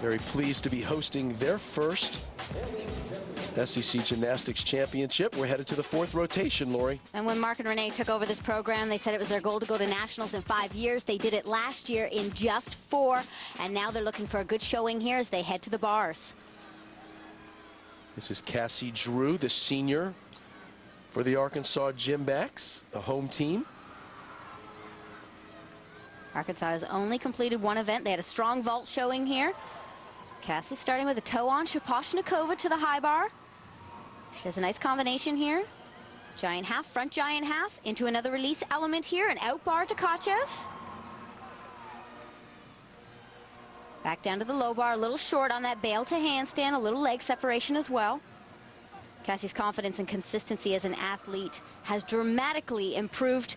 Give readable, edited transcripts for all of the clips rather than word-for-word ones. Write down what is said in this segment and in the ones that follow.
Very pleased to be hosting their first SEC Gymnastics Championship. We're headed to the fourth rotation, Lori. And when Mark and Renee took over this program, they said it was their goal to go to nationals in 5 years. They did it last year in just 4, and now they're looking for a good showing here as they head to the bars. This is Cassie Drew, the senior for the Arkansas Gymbacks, the home team. Arkansas has only completed 1 event. They had a strong vault showing here. Cassie starting with a toe on Shaposhnikova to the high bar. She does a nice combination here. Giant half, front giant half, into another release element here, an out bar to Tkachev. Back down to the low bar, a little short on that bail to handstand, a little leg separation as well. Cassie's confidence and consistency as an athlete has dramatically improved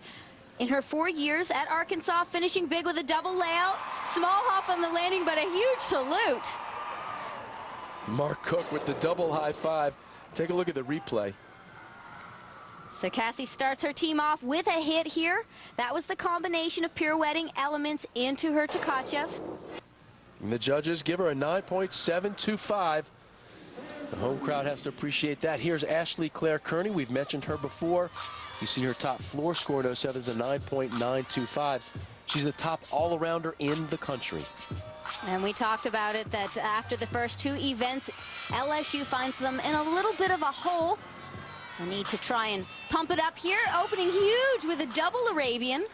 in her 4 years at Arkansas, finishing big with a double layout. Small hop on the landing, but a huge salute. Mark Cook with the double high five. Take a look at the replay. So Cassie starts her team off with a hit here. That was the combination of pirouetting elements into her Tkachev. And the judges give her a 9.725. The home crowd has to appreciate that. Here's Ashleigh Clare-Kearney. We've mentioned her before. You see her top floor score in 07 is a 9.925. She's the top all-arounder in the country. And we talked about it, that after the first 2 events, LSU finds them in a little bit of a hole. They need to try and pump it up here. Opening huge with a double Arabian.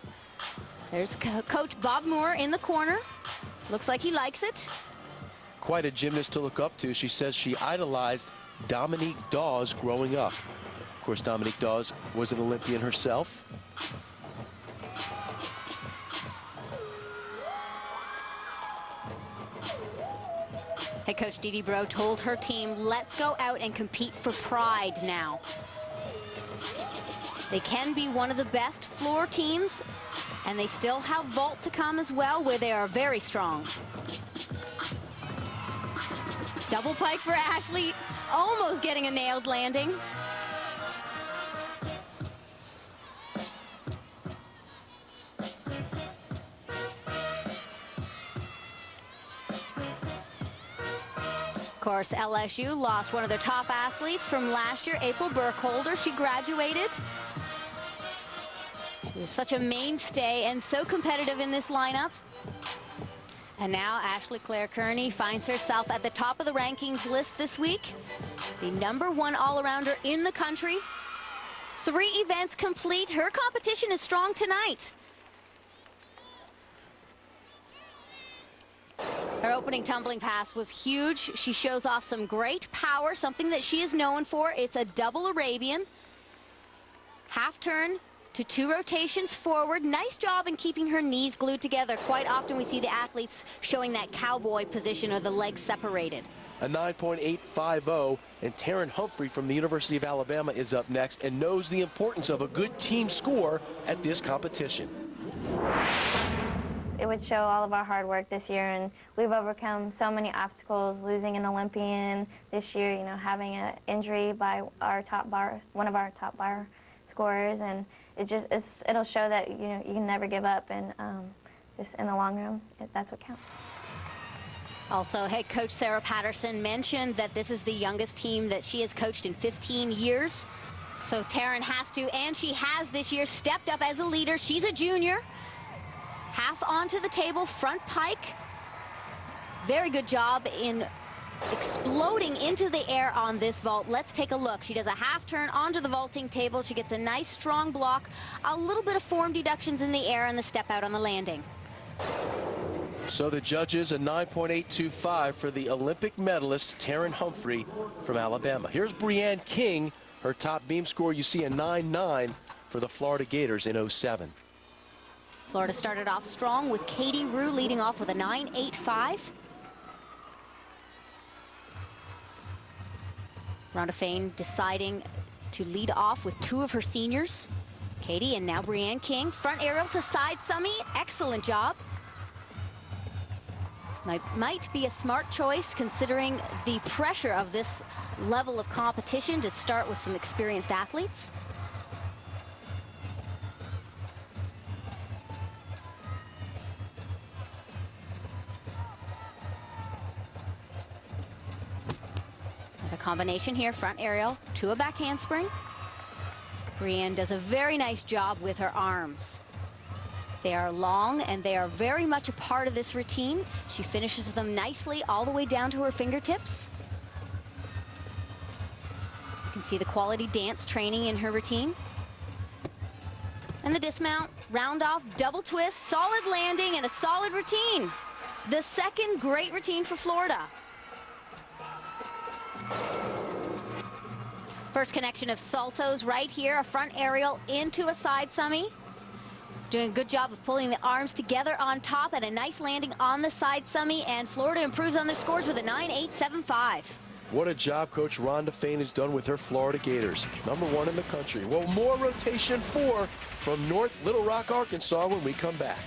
There's Coach Bob Moore in the corner. Looks like he likes it. Quite a gymnast to look up to. She says she idolized Dominique Dawes growing up. Of course, Dominique Dawes was an Olympian herself. Head coach Dee Dee Bro told her team, let's go out and compete for pride now. They can be one of the best floor teams, and they still have vault to come as well, where they are very strong. Double pike for Ashleigh, almost getting a nailed landing. Of course, LSU lost one of their top athletes from last year, April Burkholder. She graduated. She was such a mainstay and so competitive in this lineup. And now Ashleigh Clare-Kearney finds herself at the top of the rankings list this week. The #1 all-arounder in the country. 3 events complete. Her competition is strong tonight. Her opening tumbling pass was huge. She shows off some great power, something that she is known for. It's a double Arabian. Half turn to 2 rotations forward. Nice job in keeping her knees glued together. Quite often we see the athletes showing that cowboy position or the legs separated. A 9.850, and Terin Humphrey from the University of Alabama is up next and knows the importance of a good team score at this competition. It would show all of our hard work this year, and we've overcome so many obstacles, losing an Olympian this year, you know, having an injury by our top bar, one of our top bar scorers, and it'll show that, you know, you can never give up, and just in the long run, that's what counts. Also, head coach Sarah Patterson mentioned that this is the youngest team that she has coached in 15 years. So Terin has to, and she has this year, stepped up as a leader. She's a junior. Half onto the table, front pike. Very good job in exploding into the air on this vault. Let's take a look. She does a half turn onto the vaulting table. She gets a nice strong block, a little bit of form deductions in the air, and the step out on the landing. So the judges, a 9.825 for the Olympic medalist Terin Humphrey from Alabama. Here's Breanne King. Her top beam score, you see a 9.9 for the Florida Gators in 07. Florida started off strong with Katie Rue leading off with a 9.85. Rhonda Fain deciding to lead off with 2 of her seniors. Katie and now Breanne King. Front aerial to side summy. Excellent job. Might be a smart choice considering the pressure of this level of competition to start with some experienced athletes. Combination here, front aerial to a back handspring. Breanne does a very nice job with her arms. They are long and they are very much a part of this routine. She finishes them nicely all the way down to her fingertips. You can see the quality dance training in her routine. And the dismount, round off, double twist, solid landing, and a solid routine. The second great routine for Florida. First connection of saltos right here, a front aerial into a side summy. Doing a good job of pulling the arms together on top and a nice landing on the side summy, and Florida improves on their scores with a 9.875. What a job Coach Rhonda Fain has done with her Florida Gators. #1 in the country. Well, more rotation 4 from North Little Rock, Arkansas when we come back.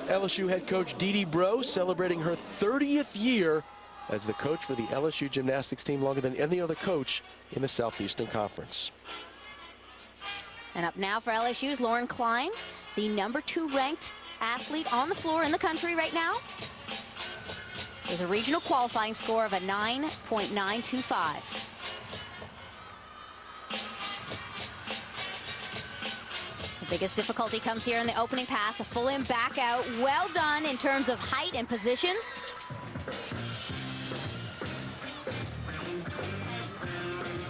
LSU head coach Dee Dee Bro celebrating her 30th year as the coach for the LSU gymnastics team, longer than any other coach in the Southeastern Conference. And up now for LSU's Lauren Klein, the #2 ranked athlete on the floor in the country right now. There's a regional qualifying score of a 9.925. The biggest difficulty comes here in the opening pass, a full in back out. Well done in terms of height and position.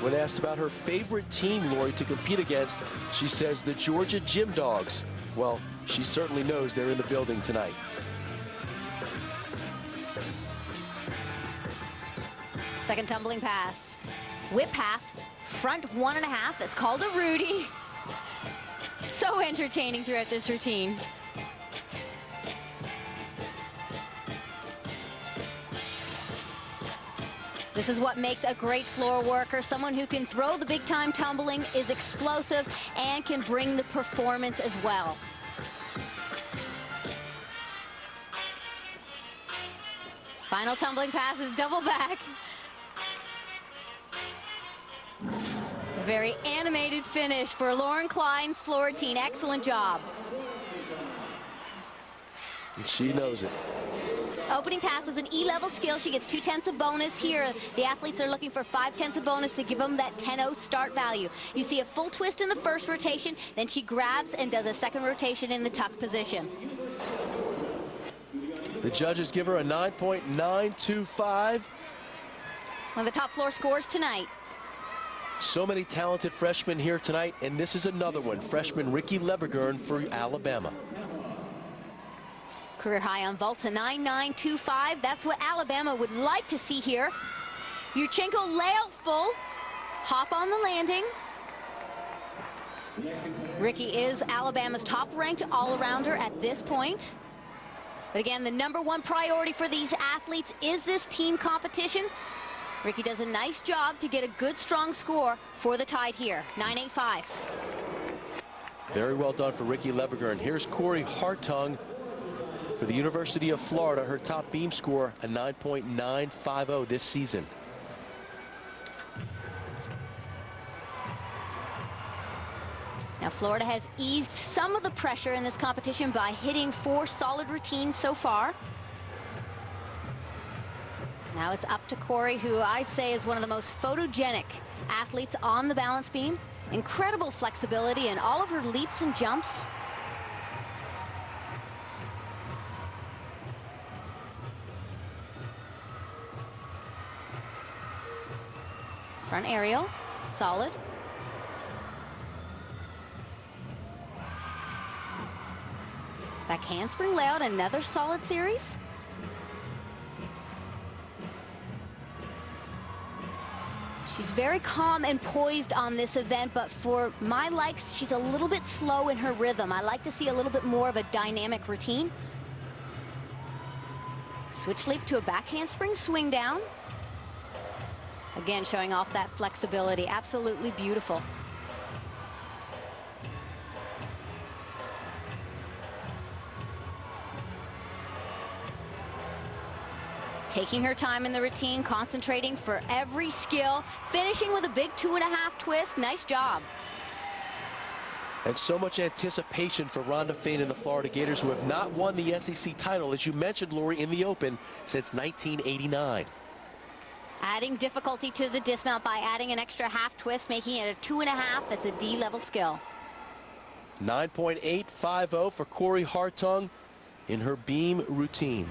When asked about her favorite team, Lori, to compete against, she says the Georgia Gym Dogs. Well, she certainly knows they're in the building tonight. Second tumbling pass. Whip half, front 1.5. That's called a Rudy. So entertaining throughout this routine. This is what makes a great floor worker. Someone who can throw the big time tumbling, is explosive, and can bring the performance as well. Final tumbling pass is double back. A very animated finish for Lauren Klein's floor routine. Excellent job. And she knows it. Opening pass was an E-level skill. She gets 2/10 of bonus here. The athletes are looking for 5/10 of bonus to give them that 10-0 start value. You see a full twist in the first rotation, then she grabs and does a second rotation in the tuck position. The judges give her a 9.925. One of the top floor scores tonight. So many talented freshmen here tonight, and this is another one. Freshman Ricki Lebegern for Alabama. Career high on vaults, a 9.925. That's what Alabama would like to see here. Yurchenko layout full. Hop on the landing. Ricki is Alabama's top-ranked all-arounder at this point. But again, the #1 priority for these athletes is this team competition. Ricki does a nice job to get a good, strong score for the Tide here, 9.85. Very well done for Ricki Lebegern. Here's Corey Hartung for the University of Florida. Her top beam score, a 9.950 this season. Now, Florida has eased some of the pressure in this competition by hitting 4 solid routines so far. Now it's up to Corey, who I say is one of the most photogenic athletes on the balance beam. Incredible flexibility in all of her leaps and jumps. Front aerial, solid. Back handspring layout, another solid series. She's very calm and poised on this event, but for my likes, she's a little bit slow in her rhythm. I like to see a little bit more of a dynamic routine. Switch leap to a back handspring, swing down. Again, showing off that flexibility. Absolutely beautiful. Taking her time in the routine, concentrating for every skill, finishing with a big 2.5 twist. Nice job. And so much anticipation for Rhonda Fain and the Florida Gators, who have not won the SEC title, as you mentioned, Lori, in the Open since 1989. Adding difficulty to the dismount by adding an extra half twist, making it a 2.5. That's a D-level skill. 9.850 for Corey Hartung in her beam routine.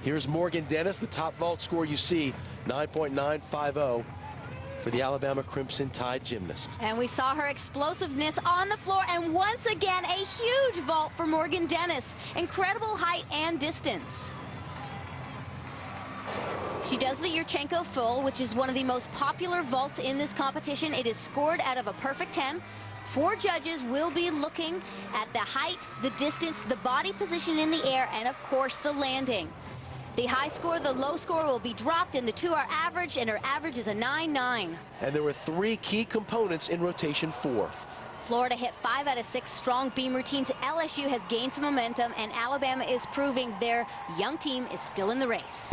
Here's Morgan Dennis, the top vault score you see, 9.950 for the Alabama Crimson Tide gymnast. And we saw her explosiveness on the floor, and once again, a huge vault for Morgan Dennis. Incredible height and distance. She does the Yurchenko full, which is one of the most popular vaults in this competition. It is scored out of a perfect 10. 4 judges will be looking at the height, the distance, the body position in the air, and of course the landing. The high score, the low score will be dropped, and the two are averaged, and her average is a 9.9. And there were 3 key components in rotation 4. Florida hit 5 out of 6 strong beam routines. LSU has gained some momentum, and Alabama is proving their young team is still in the race.